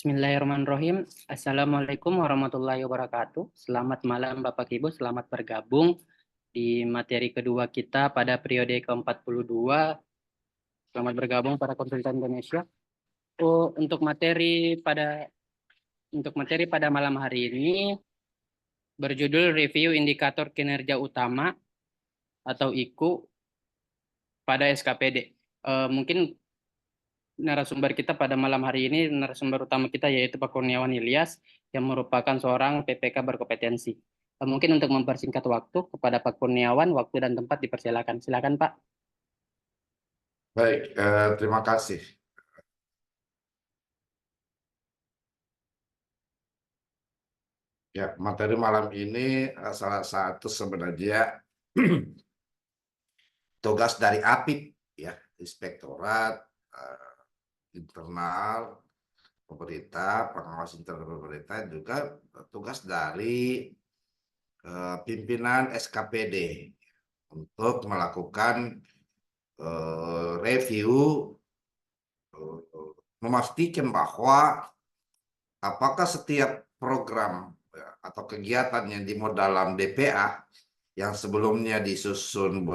Bismillahirrahmanirrahim. Assalamualaikum warahmatullahi wabarakatuh. Selamat malam Bapak Ibu, selamat bergabung di materi kedua kita pada periode ke-42. Selamat bergabung para konsultan Indonesia. Untuk materi pada malam hari ini berjudul Review Indikator Kinerja Utama atau IKU pada SKPD. Mungkin narasumber kita pada malam hari ini, narasumber utama kita yaitu Pak Kurniawan Ilyas yang merupakan seorang PPK berkompetensi. Mungkin untuk mempersingkat waktu kepada Pak Kurniawan, waktu dan tempat dipersilakan. Silakan Pak. Baik, terima kasih. Ya, materi malam ini salah satu sebenarnya tugas dari APIP, ya, Inspektorat Internal Pemerintah, Pengawas Internal Pemerintah, juga tugas dari pimpinan SKPD untuk melakukan review, memastikan bahwa apakah setiap program atau kegiatan yang dimuat dalam DPA yang sebelumnya disusun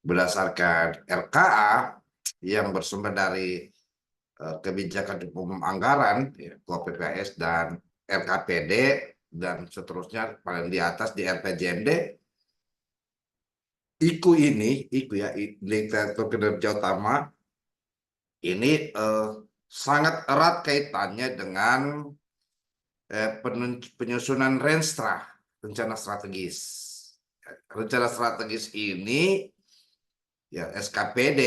berdasarkan RKA yang bersumber dari kebijakan umum anggaran, KPPS dan RKPD, dan seterusnya paling di atas di RPJMD. IKU ya, Indikator Kinerja Utama, ini sangat erat kaitannya dengan penyusunan Renstra, rencana strategis. Rencana strategis ini, ya, SKPD,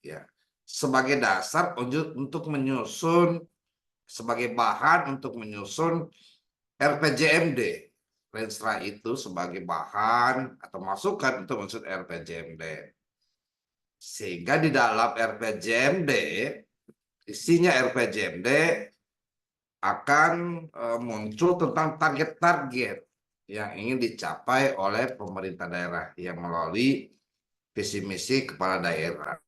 ya, sebagai dasar untuk menyusun, sebagai bahan untuk menyusun RPJMD. Renstra itu sebagai bahan atau masukan untuk menyusun RPJMD. Sehingga di dalam RPJMD, isinya RPJMD akan muncul tentang target-target yang ingin dicapai oleh pemerintah daerah yang melalui visi misi kepala daerah.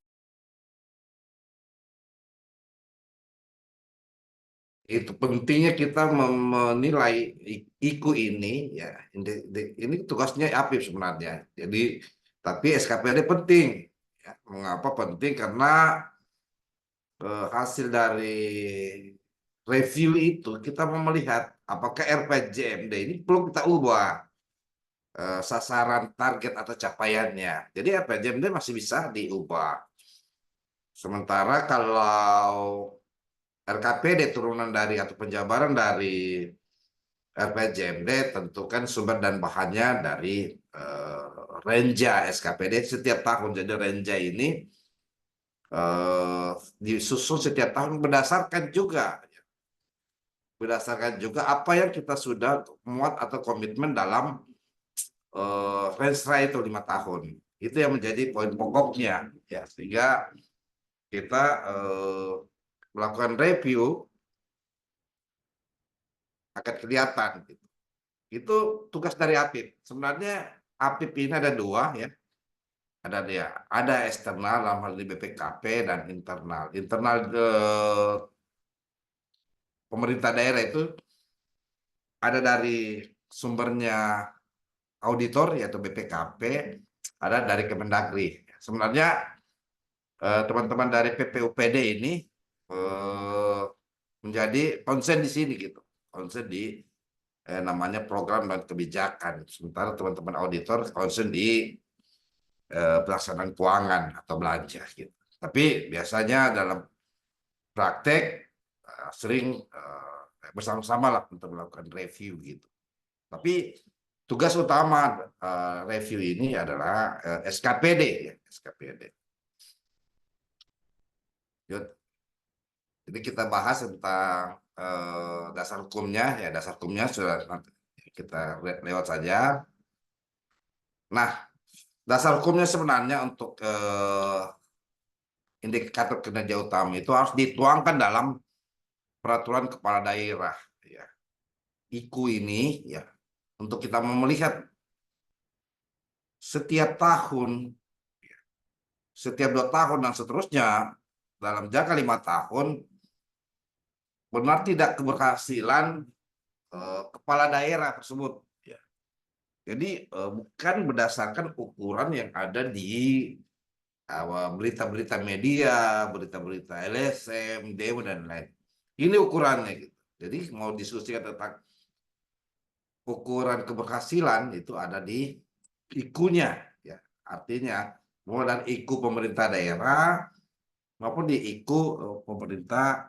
Itu pentingnya kita menilai IKU ini, ya, ini tugasnya APIP sebenarnya. Jadi, tapi SKPD penting. Ya, mengapa penting? Karena hasil dari review itu kita mau melihat apakah RPJMD ini perlu kita ubah sasaran, target atau capaiannya. Jadi RPJMD masih bisa diubah. Sementara kalau RKPD turunan dari atau penjabaran dari RPJMD tentu kan sumber dan bahannya dari Renja SKPD setiap tahun. Jadi Renja ini disusun setiap tahun berdasarkan juga apa yang kita sudah muat atau komitmen dalam Renstra itu 5 tahun. Itu yang menjadi poin pokoknya, ya, sehingga kita melakukan review akan kelihatan gitu. Itu tugas dari APIP. Sebenarnya APIP ini ada dua, ya. Ada eksternal dalam hal ini BPKP dan internal. Internal pemerintah daerah itu ada dari sumbernya auditor yaitu BPKP, ada dari Kemendagri. Sebenarnya teman-teman dari PPUPD ini menjadi konsen di sini gitu, konsen di namanya program dan kebijakan. Sementara teman-teman auditor konsen di pelaksanaan keuangan atau belanja gitu. Tapi biasanya dalam praktek sering bersama-sama lah untuk melakukan review gitu. Tapi tugas utama review ini adalah SKPD, ya, SKPD. Jadi kita bahas tentang dasar hukumnya, ya, dasar hukumnya sudah kita lewat saja. Nah, dasar hukumnya sebenarnya untuk indikator kinerja utama itu harus dituangkan dalam peraturan kepala daerah, ya. IKU ini, ya, untuk kita melihat setiap tahun, setiap 2 tahun dan seterusnya dalam jangka 5 tahun benar tidak keberhasilan kepala daerah tersebut. Ya. Jadi bukan berdasarkan ukuran yang ada di berita-berita media, berita-berita LSM, Dewan dan lain. Ini ukurannya gitu. Jadi mau diskusikan tentang ukuran keberhasilan itu ada di IKU-nya, ya. Artinya mulai dari IKU pemerintah daerah maupun di IKU pemerintah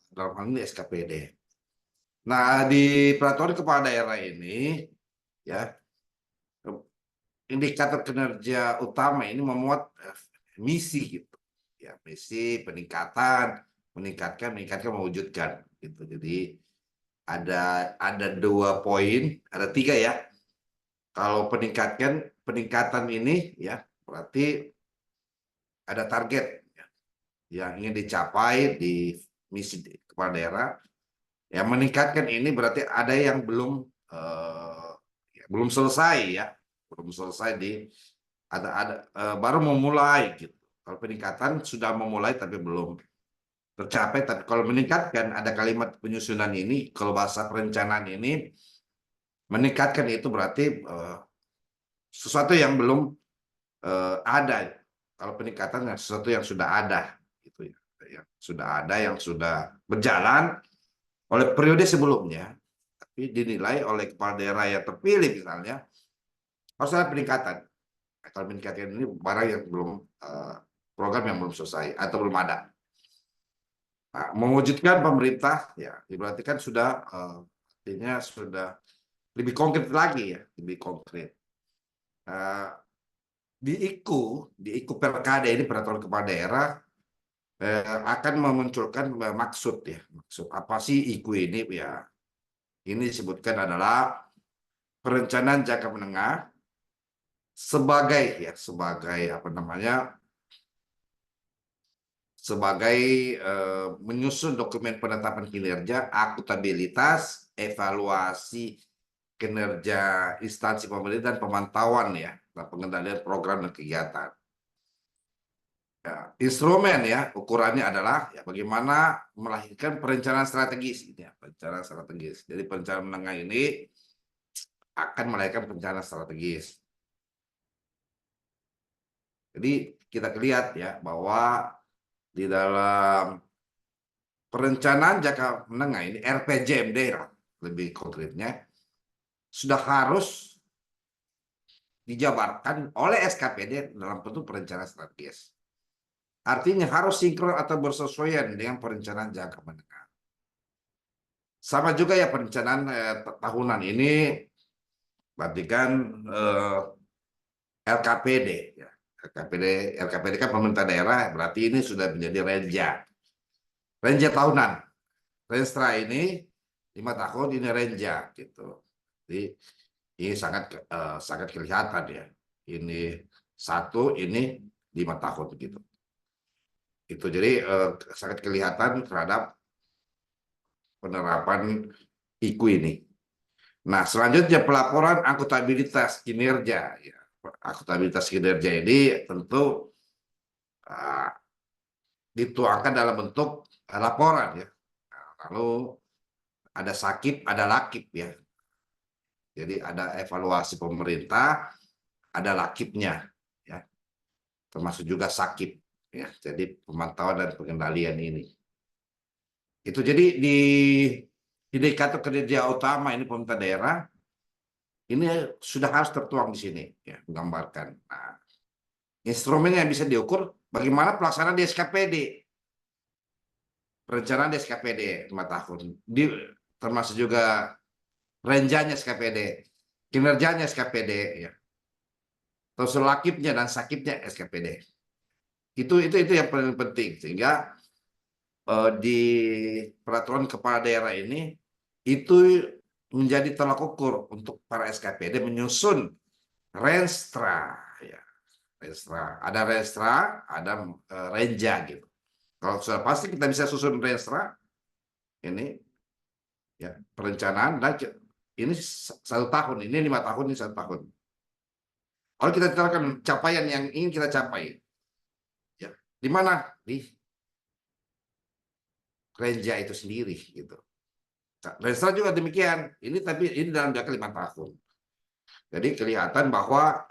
dalam hal ini SKPD. Nah, di peraturan kepala daerah ini, ya, indikator kinerja utama ini memuat misi gitu, ya, misi meningkatkan, mewujudkan gitu. Jadi ada 2 poin, ada 3 ya. Kalau peningkatan ini, ya, berarti ada target ya, yang ingin dicapai di misi kepala daerah. Ya, meningkatkan ini berarti ada yang belum selesai ya, belum selesai baru memulai gitu. Kalau peningkatan sudah memulai tapi belum tercapai. Tapi kalau meningkatkan ada kalimat penyusunan ini, kalau bahasa perencanaan ini meningkatkan itu berarti sesuatu yang belum ada. Kalau peningkatan sesuatu yang sudah ada gitu ya, yang sudah ada, yang sudah berjalan oleh periode sebelumnya, tapi dinilai oleh kepala daerah yang terpilih misalnya harus ada peningkatan. Kalau meningkatkan ini barang yang belum program yang belum selesai atau belum ada. Nah, mewujudkan pemerintah ya berarti kan sudah artinya sudah lebih konkret lagi ya, lebih konkret. Uh, di IKU Perkada ini peraturan kepala daerah akan memunculkan maksud ya. Maksud apa sih IKU ini ya? Ini disebutkan adalah perencanaan jangka menengah sebagai apa namanya? Sebagai menyusun dokumen penetapan kinerja, akuntabilitas, evaluasi kinerja instansi pemerintah dan pemantauan ya, dan pengendalian program dan kegiatan. Ya, instrumen ya ukurannya adalah ya bagaimana melahirkan perencanaan strategis ini ya, perencanaan strategis. Jadi perencanaan menengah ini akan melahirkan perencanaan strategis. Jadi kita lihat ya bahwa di dalam perencanaan jangka menengah ini RPJMD lebih konkretnya sudah harus dijabarkan oleh SKPD dalam bentuk perencanaan strategis. Artinya harus sinkron atau bersesuaian dengan perencanaan jangka menengah. Sama juga ya perencanaan tahunan ini, berarti kan LKPD ya. LKPD kan pemerintah daerah, berarti ini sudah menjadi renja tahunan. Renstra ini 5 tahun, ini renja gitu. Jadi ini sangat kelihatan ya. Ini 1, ini 5 tahun gitu. Itu jadi sangat kelihatan terhadap penerapan IKU ini. Nah, selanjutnya pelaporan akuntabilitas kinerja. Ya. Akuntabilitas kinerja ini tentu dituangkan dalam bentuk laporan ya. Lalu ada sakip, ada lakip ya. Jadi ada evaluasi pemerintah, ada lakipnya ya. Termasuk juga sakip ya. Jadi pemantauan dan pengendalian ini. Itu jadi di indikator kinerja utama ini pemerintah daerah ini sudah harus tertuang di sini ya, menggambarkan. Nah, instrumen yang bisa diukur bagaimana pelaksanaan di SKPD. Perencanaan di SKPD 5 tahun. Termasuk juga renjanya SKPD, kinerjanya SKPD ya. Terus lakipnya dan sakipnya SKPD. Itu yang paling penting sehingga di peraturan kepala daerah ini itu menjadi tolak ukur untuk para SKPD menyusun renstra ya. Renstra, ada renstra, ada renja gitu. Kalau sudah pasti kita bisa susun renstra ini ya perencanaan dan ini 1 tahun, ini 5 tahun, ini 1 tahun. Kalau kita tetapkan capaian yang ingin kita capai, ya di mana di Renja itu sendiri gitu. Renstra juga demikian. Tapi ini dalam jangka 5 tahun. Jadi kelihatan bahwa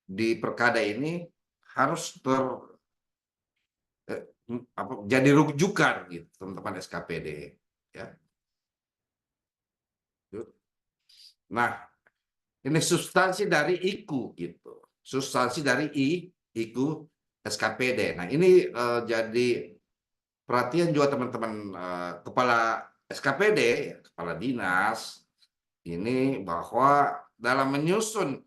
di perkada ini harus jadi rujukan gitu teman-teman SKPD ya. Nah, ini substansi dari IKU gitu. Substansi dari IKU SKPD. Nah, ini jadi perhatian juga teman-teman kepala SKPD, kepala dinas ini, bahwa dalam menyusun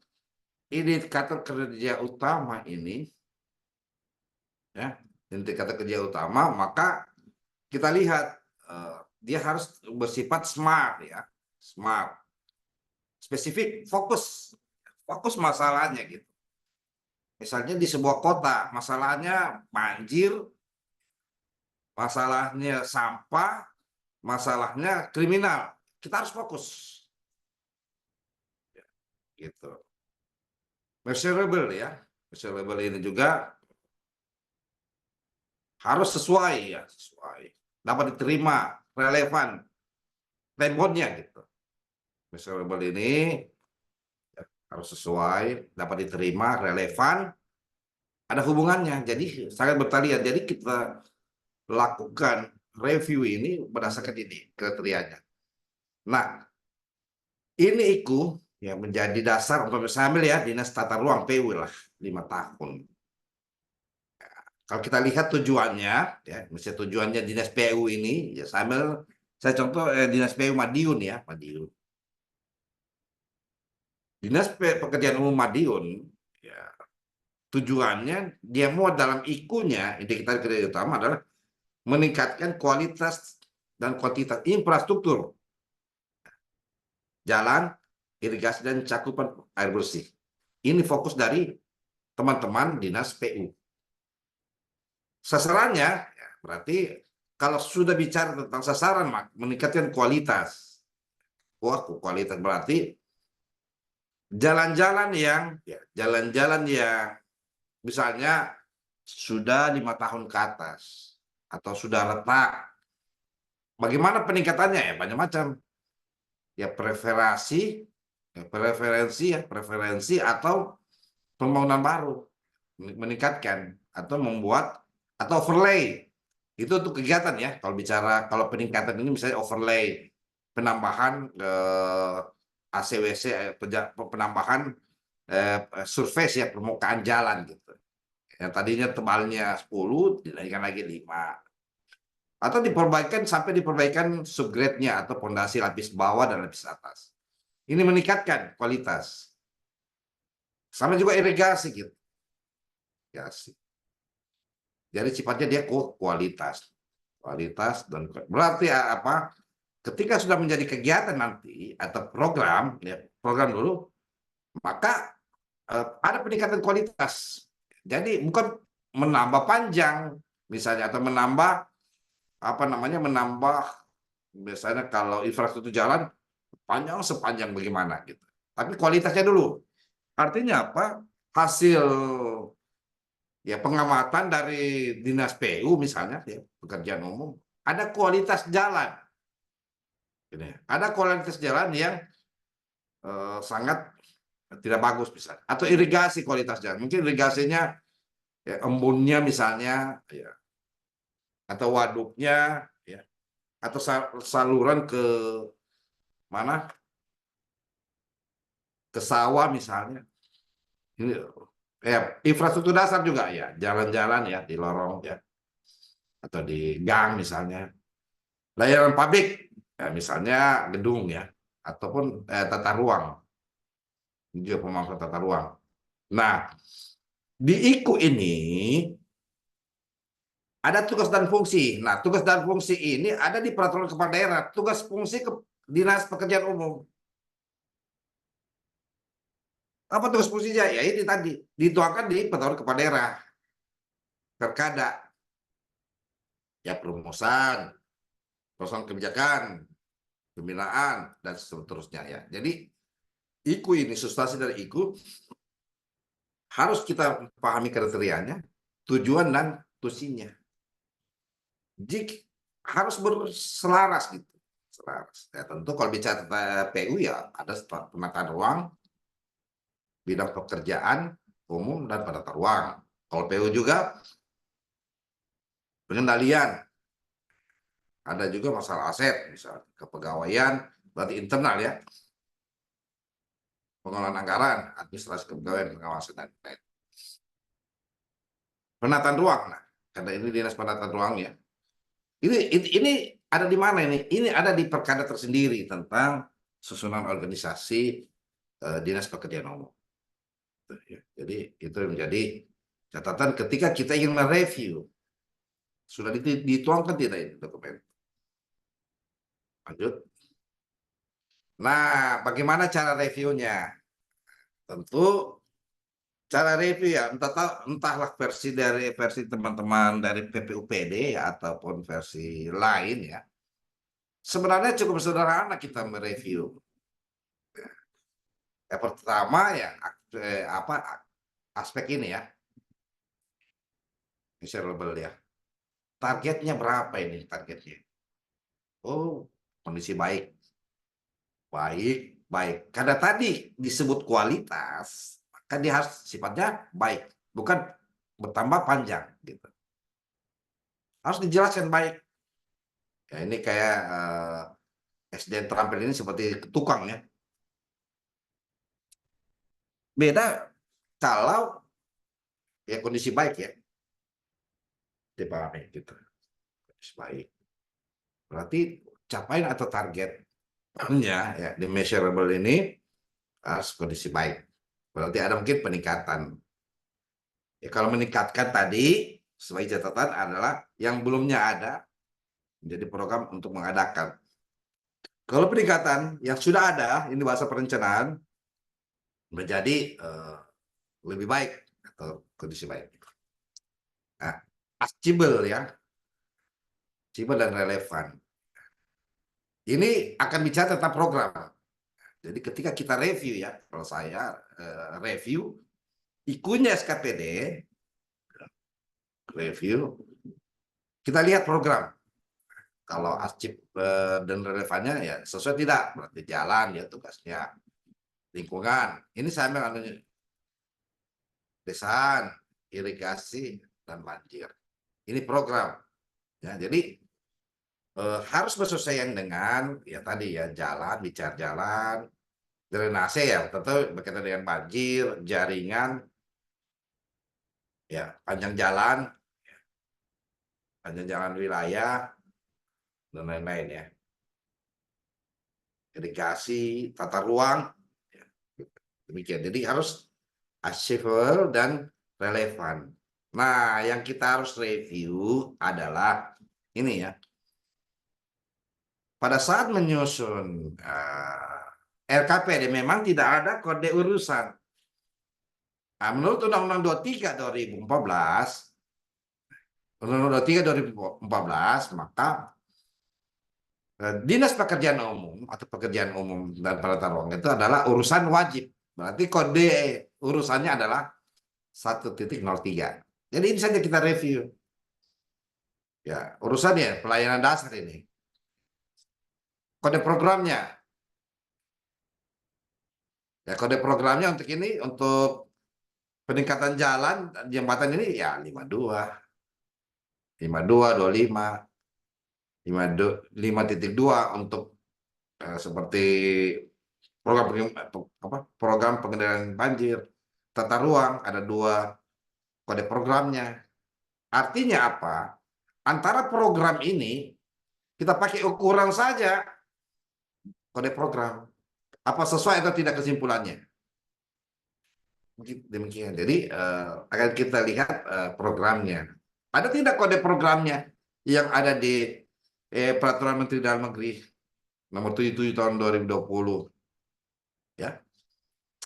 indikator kerja utama ini ya, indikator kerja utama, maka kita lihat dia harus bersifat smart ya, smart, spesifik, fokus masalahnya gitu. Misalnya di sebuah kota masalahnya banjir, masalahnya sampah, masalahnya kriminal, kita harus fokus gitu. Measurable ya, measurable ini juga harus sesuai ya, sesuai, dapat diterima, relevan, temponya gitu. Measurable ini harus sesuai, dapat diterima, relevan, ada hubungannya. Jadi sangat bertalian. Jadi kita lakukan review ini berdasarkan ini kriterianya. Nah, ini IKU yang menjadi dasar untuk sambil ya Dinas Tata Ruang PU lah 5 tahun. Kalau kita lihat tujuannya, ya, misalnya tujuannya Dinas PU ini, ya sambil saya contoh Dinas PU Madiun ya, Madiun. Dinas Pekerjaan Umum Madiun, ya, tujuannya dia muat dalam IKU-nya, indikator kerja utama adalah meningkatkan kualitas dan kuantitas infrastruktur, jalan, irigasi, dan cakupan air bersih. Ini fokus dari teman-teman Dinas PU. Sasarannya, ya, berarti kalau sudah bicara tentang sasaran, meningkatkan kualitas. Wah, kualitas berarti jalan-jalan yang misalnya sudah 5 tahun ke atas atau sudah retak. Bagaimana peningkatannya ya? Banyak macam. Ya preferensi atau pembangunan baru, meningkatkan atau membuat atau overlay. Itu untuk kegiatan ya. Kalau peningkatan ini misalnya overlay, penambahan ACWC, penambahan surface ya, permukaan jalan gitu. Yang tadinya tebalnya 10 dinaikkan lagi 5. Atau sampai diperbaikan subgrade-nya atau pondasi lapis bawah dan lapis atas. Ini meningkatkan kualitas. Sama juga irigasi gitu. Jadi sifatnya dia kualitas. Kualitas dan berarti apa? Ketika sudah menjadi kegiatan nanti atau program, ya, program dulu, maka ada peningkatan kualitas. Jadi bukan menambah panjang misalnya atau menambah misalnya kalau infrastruktur jalan sepanjang bagaimana gitu. Tapi kualitasnya dulu. Artinya apa? Hasil ya pengamatan dari Dinas PU misalnya ya, pekerjaan umum, ada kualitas jalan. Ada kualitas jalan yang sangat tidak bagus misalnya, atau irigasi kualitas jalan. Mungkin irigasinya ya, embunnya misalnya ya, atau waduknya ya, atau saluran ke mana, ke sawah misalnya. Ini ya, infrastruktur dasar juga ya, jalan-jalan ya di lorong ya, atau di gang misalnya. Layanan publik ya, misalnya gedung ya, ataupun tata ruang, juga pemanfaatan tata ruang. Nah, di IKU ini ada tugas dan fungsi. Nah, tugas dan fungsi ini ada di peraturan kepala daerah. Tugas fungsi Dinas Pekerjaan Umum. Apa tugas fungsinya? Ya ini tadi dituangkan di peraturan kepala daerah. Perkada. Ya perumusan kebijakan, pembinaan, dan seterusnya ya. Jadi IKU ini, substansi dari IKU harus kita pahami kriterianya, tujuan dan tusinya. harus berselaras gitu. Selaras. Ya, tentu kalau bicara tentang PU ya ada penataan ruang, bidang pekerjaan umum dan penata ruang. Kalau PU juga pengendalian, ada juga masalah aset, misalnya kepegawaian, berarti internal ya, pengelolaan anggaran, administrasi kepegawaian, pengawasan dan lain-lain. Penataan ruang, nah, karena ini dinas penataan ruang ya. Ini ada di mana ini? Ini ada di perkada tersendiri tentang susunan organisasi dinas pekerjaan umum. Jadi itu menjadi catatan ketika kita ingin mereview. Sudah dituangkan tidak ini dokumen? Lanjut. Nah, bagaimana cara reviewnya? Tentu cara review ya, entahlah versi teman-teman dari PPUPD ya, ataupun versi lain ya. Sebenarnya cukup sederhana kita mereview. Yang pertama ya aspek ini ya, measurable ya. Targetnya berapa ini targetnya? Oh, kondisi baik. Baik. Karena tadi disebut kualitas, maka dia harus sifatnya baik, bukan bertambah panjang gitu. Harus dijelaskan baik. Ya, ini kayak SDM terampil ini seperti tukang ya. Beda kalau ya kondisi baik ya. Dipahami gitu. Kondisi baik. Berarti capaian atau targetnya ya di measurable ini harus kondisi baik. Berarti ada mungkin peningkatan. Ya, kalau meningkatkan tadi sebagai catatan adalah yang belumnya ada menjadi program untuk mengadakan. Kalau peningkatan yang sudah ada ini bahasa perencanaan menjadi lebih baik atau kondisi baik. Nah, achievable ya, achievable dan relevan. Ini akan bicara tentang program. Jadi ketika kita review ya, kalau saya review ikunya SKPD, review, kita lihat program. Kalau achieve dan relevannya ya sesuai tidak, berarti jalan ya tugasnya. Lingkungan, ini saya ambil desaan, irigasi, dan banjir. Ini program. Ya, jadi harus bersesuaian dengan ya tadi ya jalan, bicara jalan, drainase ya tentu berkaitan dengan banjir, jaringan, ya panjang jalan wilayah dan lain-lain ya. Irigasi, tata ruang, ya, demikian. Jadi harus achievable dan relevan. Nah, yang kita harus review adalah ini ya. Pada saat menyusun RKPD memang tidak ada kode urusan. Nah, menurut Undang-Undang 23 2014, Undang-Undang 23 2014, maka Dinas Pekerjaan Umum atau Pekerjaan Umum dan Penata Ruang itu adalah urusan wajib. Berarti kode urusannya adalah 1.03. Jadi ini saja kita review. Ya, urusannya pelayanan dasar ini. Kode programnya. Ya, kode programnya untuk ini, untuk peningkatan jalan, jembatan ini ya 52, 25, 5.2 untuk seperti program pengendalian banjir, tata ruang, ada 2 kode programnya. Artinya apa? Antara program ini, kita pakai ukuran saja kode program. Apa sesuai atau tidak kesimpulannya. Demikian. Jadi akan kita lihat programnya. Ada tidak kode programnya yang ada di Peraturan Menteri Dalam Negeri nomor 77 tahun 2020 ya.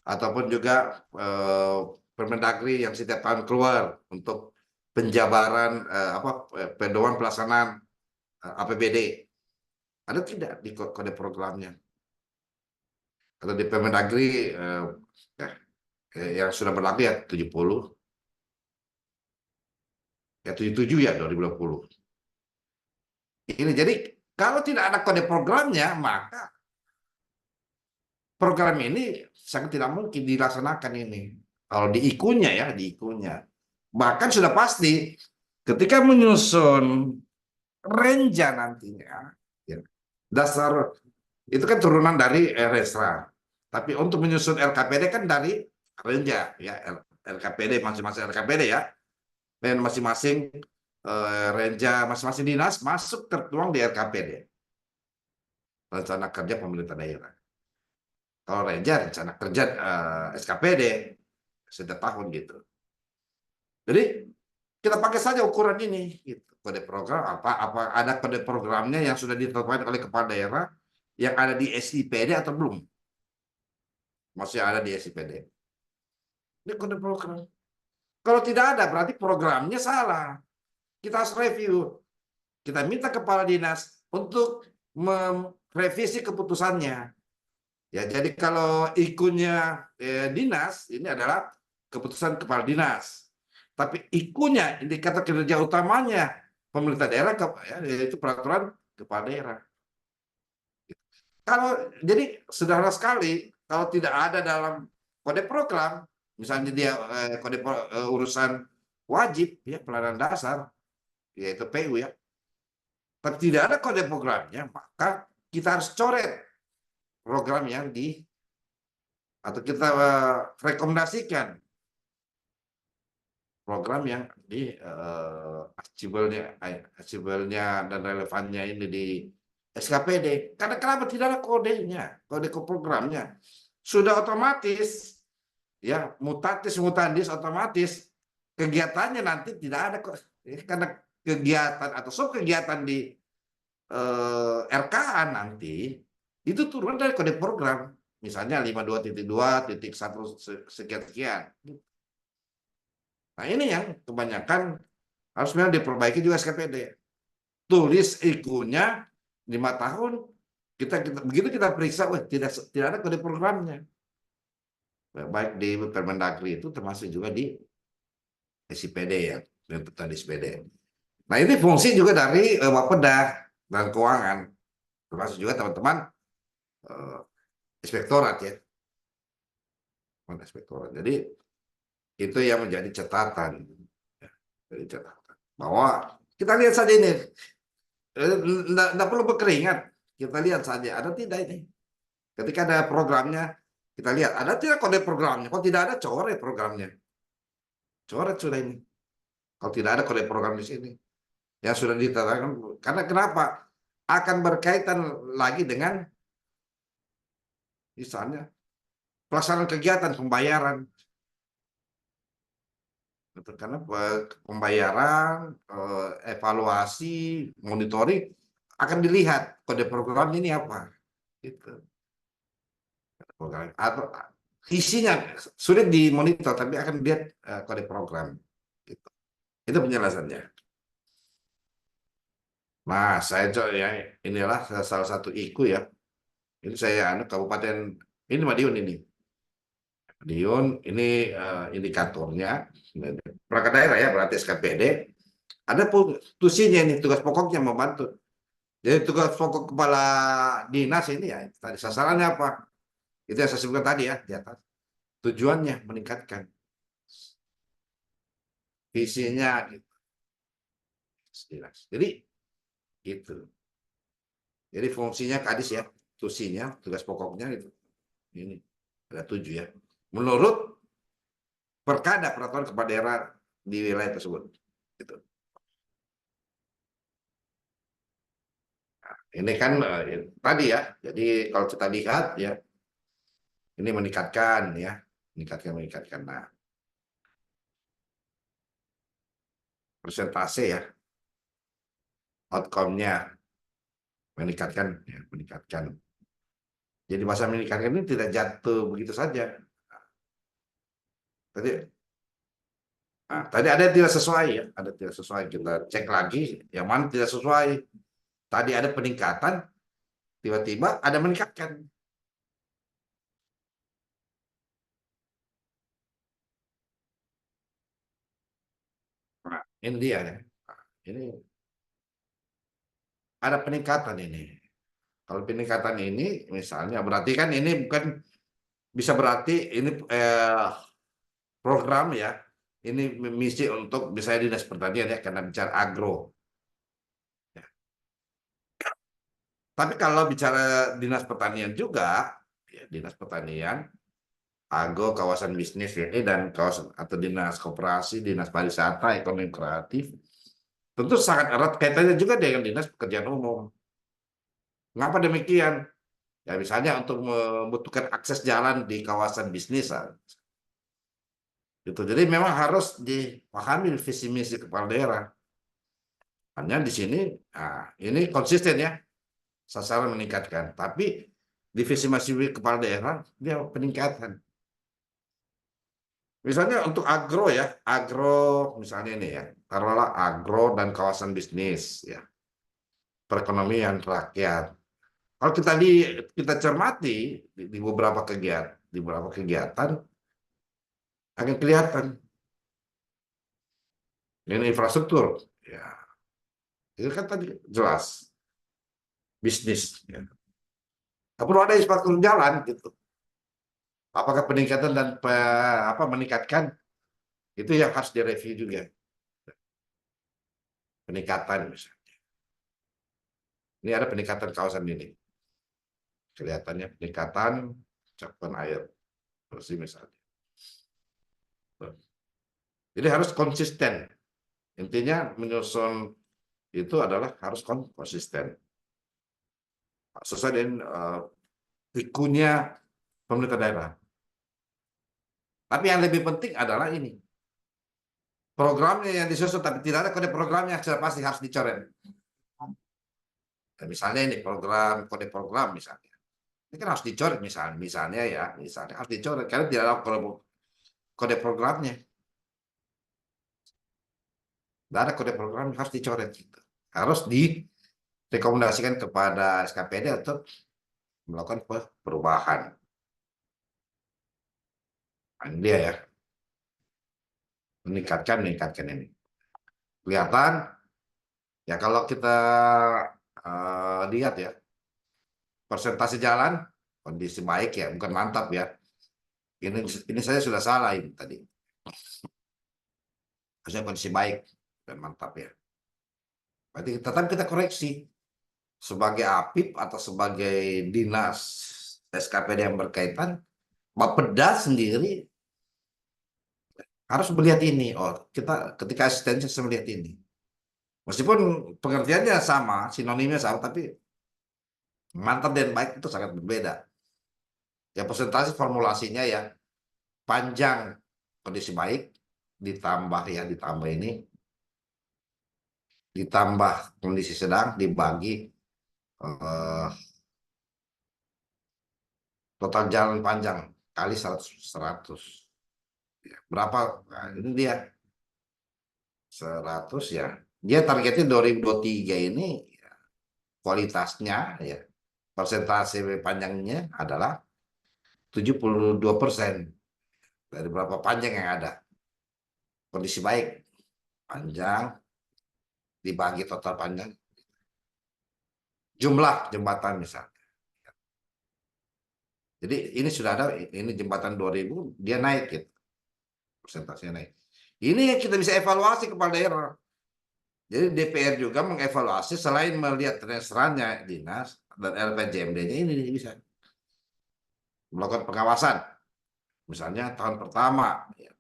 Ataupun juga Permendagri yang setiap tahun keluar untuk penjabaran pedoman pelaksanaan APBD. Ada tidak di kode programnya? Atau di Permendagri yang sudah berlaku ya 70, ya 77 ya 2020. Ini jadi kalau tidak ada kode programnya, maka program ini sangat tidak mungkin dilaksanakan ini. Kalau di IKU-nya ya, di IKU-nya. Bahkan sudah pasti ketika menyusun Renja nantinya, ya, dasar itu kan turunan dari Resra. Tapi untuk menyusun LKPD kan dari Renja, ya LKPD masing-masing LKPD ya, dan masing-masing Renja masing-masing dinas masuk tertuang di LKPD, rencana kerja pemerintah daerah. Kalau Renja rencana kerja SKPD setiap tahun gitu. Jadi kita pakai saja ukuran ini, gitu. Kode program apa ada kode programnya yang sudah ditetapkan oleh kepala daerah yang ada di SIPD atau belum? Masih ada di SIPD. Ini kode program. Kalau tidak ada berarti programnya salah. Kita harus review. Kita minta kepala dinas untuk merevisi keputusannya. Ya, jadi kalau ikunya dinas ini adalah keputusan kepala dinas. Tapi ikunya indikator kinerja utamanya pemerintah daerah ya, yaitu peraturan kepala daerah. Kalau jadi sederhana sekali kalau tidak ada dalam kode program, misalnya dia kode urusan wajib ya pelayanan dasar yaitu PU ya, tapi tidak ada kode programnya, maka kita harus coret program yang di atau kita rekomendasikan program yang di achievable-nya dan relevannya ini di SKPD. Karena kenapa tidak ada kodenya, kode programnya sudah otomatis ya mutatis mutandis otomatis kegiatannya nanti tidak ada kok karena kegiatan atau sub kegiatan di RKA nanti itu turun dari kode program misalnya 52.2.1 sekian sekian. Nah ini yang kebanyakan harus memang diperbaiki juga SKPD. Tulis ikunya 5 tahun begitu kita periksa, wah tidak ada kode programnya. Baik di Permendagri itu termasuk juga di SIPD ya, tadi SPD. Nah ini fungsi juga dari Bapeda dan Keuangan, termasuk juga teman-teman inspektorat ya, inspektorat. Jadi itu yang menjadi catatan, ya, jadi catatan bahwa kita lihat saja ini, tidak perlu berkeringat, kita lihat saja ada tidak ini. Ketika ada programnya, kita lihat ada tidak kode programnya. Kalau tidak ada, coret programnya, coret sudah ini. Kalau tidak ada kode program di sini. Yang sudah ditetapkan karena kenapa akan berkaitan lagi dengan misalnya pelaksanaan kegiatan pembayaran karena pembayaran evaluasi monitoring akan dilihat kode program ini apa gitu program atau isinya sulit dimonitor tapi akan dilihat kode program gitu. Itu penjelasannya. Nah saya coba ya inilah salah satu IKU ya. Ini saya kabupaten ini Madiun ini. Madiun ini indikatornya perangkat daerah ya berarti SKPD. Ada tusinya ini tugas pokoknya membantu. Jadi tugas pokok kepala dinas ini ya tadi sasarannya apa? Itu yang saya sebutkan tadi ya di atas. Tujuannya meningkatkan visinya gitu. Jadi gitu. Jadi fungsinya kadis ya, tusinya tugas pokoknya itu. Ini ada 7 ya. Menurut perkada peraturan kepala daerah di wilayah tersebut. Gitu. Ini kan tadi ya. Jadi kalau kita lihat ya, ini meningkatkan ya, meningkatkan. Nah, persentase ya, outcome-nya meningkatkan, ya, meningkatkan. Jadi masa meningkatkan ini tidak jatuh begitu saja. Tadi, tadi ada yang tidak sesuai ya, ada tidak sesuai. Kita cek lagi yang mana tidak sesuai. Tadi ada peningkatan, tiba-tiba ada meningkatkan. Nah, ini dia ya. Nah, ini ada peningkatan ini. Kalau peningkatan ini misalnya berarti kan ini bukan bisa berarti ini program ya. Ini misi untuk misalnya dinas pertanian ya karena bicara agro. Ya. Tapi kalau bicara dinas pertanian juga, ya, dinas pertanian, agro, kawasan bisnis ini dan kawasan atau dinas koperasi, dinas pariwisata, ekonomi kreatif, tentu sangat erat kaitannya juga dengan dinas pekerjaan umum. Mengapa demikian? Ya misalnya untuk membutuhkan akses jalan di kawasan bisnis, gitu. Jadi memang harus dipahami visi misi kepala daerah. Hanya di sini, ini konsisten ya, sasaran meningkatkan. Tapi di visi misi kepala daerah dia peningkatan. Misalnya untuk agro ya, agro misalnya ini ya, taruhlah agro dan kawasan bisnis ya, perekonomian rakyat. Kalau kita cermati di beberapa kegiatan akan kelihatan ini infrastruktur ya, itu kan tadi jelas bisnis ya. Tak perlu ada infrastruktur jalan gitu. Apakah peningkatan dan meningkatkan itu yang harus direview juga. Peningkatan misalnya. Ini ada peningkatan kawasan ini. Kelihatannya peningkatan cakupan air bersih misalnya. Jadi harus konsisten. Intinya menyusun itu adalah harus konsisten. Sesuai dengan ikunya pemerintah daerah. Tapi yang lebih penting adalah ini. Programnya yang disusun, tapi tidak ada kode programnya, sudah pasti harus dicoret. Misalnya ini kode program misalnya. Ini kan harus dicoret misalnya harus dicoret karena tidak ada kode programnya. Tidak ada kode program harus dicoret. Gitu. Harus direkomendasikan kepada SKPD untuk melakukan perubahan. Ini dia ya. Meningkatkan ini. Kelihatan ya kalau kita lihat ya persentase jalan kondisi baik ya, bukan mantap ya. Ini saya sudah salah ini tadi. Harusnya kondisi baik dan mantap ya. Berarti tetap kita koreksi sebagai APIP atau sebagai dinas SKPD yang berkaitan, Bapeda sendiri harus melihat ini. Oh, kita ketika asistensi harus melihat ini. Meskipun pengertiannya sama, sinonimnya sama, tapi mantap dan baik itu sangat berbeda. Ya presentasi formulasinya ya panjang kondisi baik ditambah ini ditambah kondisi sedang dibagi total jalan panjang kali 100. Ya, berapa? Nah, ini dia 100 ya. Dia targetnya 2023 ini ya, kualitasnya ya persentase panjangnya adalah 72% dari berapa panjang yang ada. Kondisi baik panjang dibagi total panjang jumlah jembatan misalnya. Jadi ini sudah ada ini jembatan 2000 dia naik gitu. Persentasenya naik. Ini yang kita bisa evaluasi kepala daerah. Jadi DPR juga mengevaluasi selain melihat transferannya dinas dan LPJMD-nya ini bisa melakukan pengawasan. Misalnya tahun pertama ya,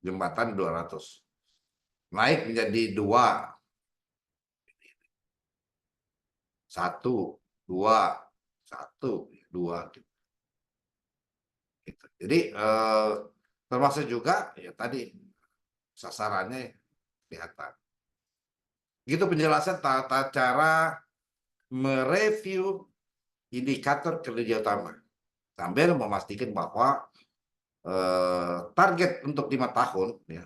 jembatan 200 naik menjadi 2 1 2 1 2 gitu. Jadi termasuk juga ya tadi sasarannya kelihatan. Gitu penjelasan tata cara mereview indikator kinerja utama sambil memastikan bahwa target untuk 5 tahun ya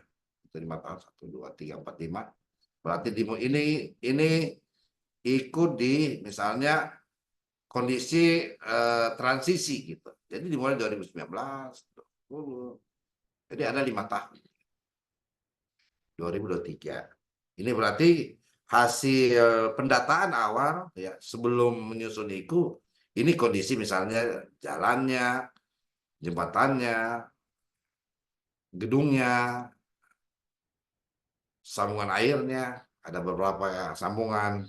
5 tahun 1 2 3 4 5 berarti ini ikut di misalnya kondisi transisi gitu. Jadi dimulai 2019, 2020. Jadi ada 5 tahun. 2023. Ini berarti hasil pendataan awal ya sebelum menyusun IKU, ini kondisi misalnya jalannya, jembatannya, gedungnya, sambungan airnya, ada beberapa sambungan,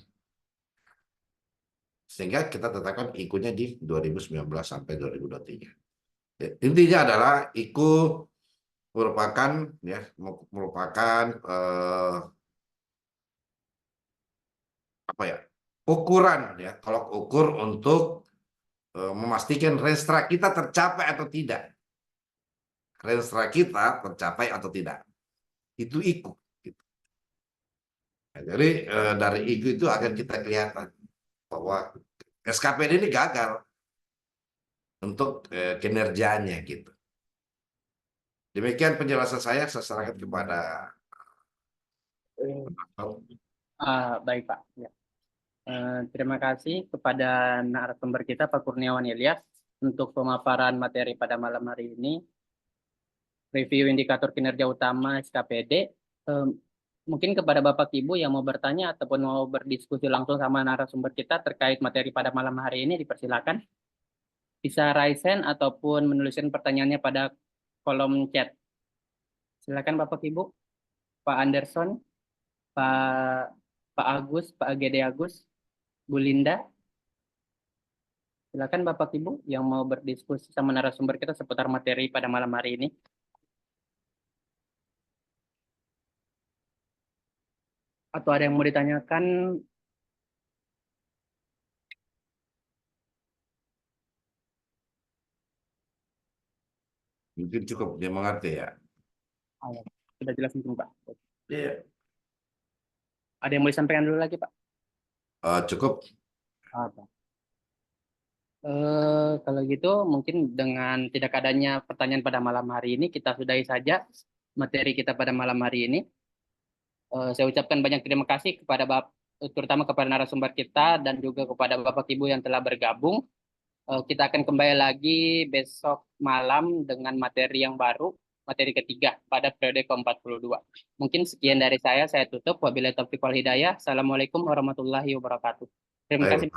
sehingga kita tetapkan IKU-nya di 2019 sampai 2023. Intinya adalah IKU merupakan ya merupakan apa ya, ukuran ya, tolok ukur untuk memastikan renstra kita tercapai atau tidak. Renstra kita tercapai atau tidak. Itu IKU. Gitu. Nah, jadi dari IKU itu akan kita kelihatan bahwa SKPD ini gagal untuk kinerjanya gitu. Demikian penjelasan saya serahkan kepada Baik Pak. Ya. Terima kasih kepada narasumber kita Pak Kurniawan Ilyas untuk pemaparan materi pada malam hari ini. Review indikator kinerja utama SKPD. Mungkin kepada Bapak Ibu yang mau bertanya ataupun mau berdiskusi langsung sama narasumber kita terkait materi pada malam hari ini, dipersilakan. Bisa raise hand ataupun menuliskan pertanyaannya pada kolom chat. Silakan Bapak Ibu, Pak Anderson, Pak Agus, Pak Gede Agus, Bu Linda. Silakan Bapak Ibu yang mau berdiskusi sama narasumber kita seputar materi pada malam hari ini. Atau ada yang mau ditanyakan? mungkin cukup dia mengerti ya. Ya. Sudah jelas mungkin Pak. Iya. Ada yang mau disampaikan dulu lagi Pak? Cukup. Apa? Kalau gitu mungkin dengan tidak adanya pertanyaan pada malam hari ini kita sudahi saja materi kita pada malam hari ini. Saya ucapkan banyak terima kasih kepada terutama kepada narasumber kita dan juga kepada Bapak Ibu yang telah bergabung. Kita akan kembali lagi besok malam dengan materi yang baru, materi ketiga pada periode ke-42. Mungkin sekian dari saya tutup. Wabillahi taufiq wal hidayah. Assalamualaikum warahmatullahi wabarakatuh. Terima kasih.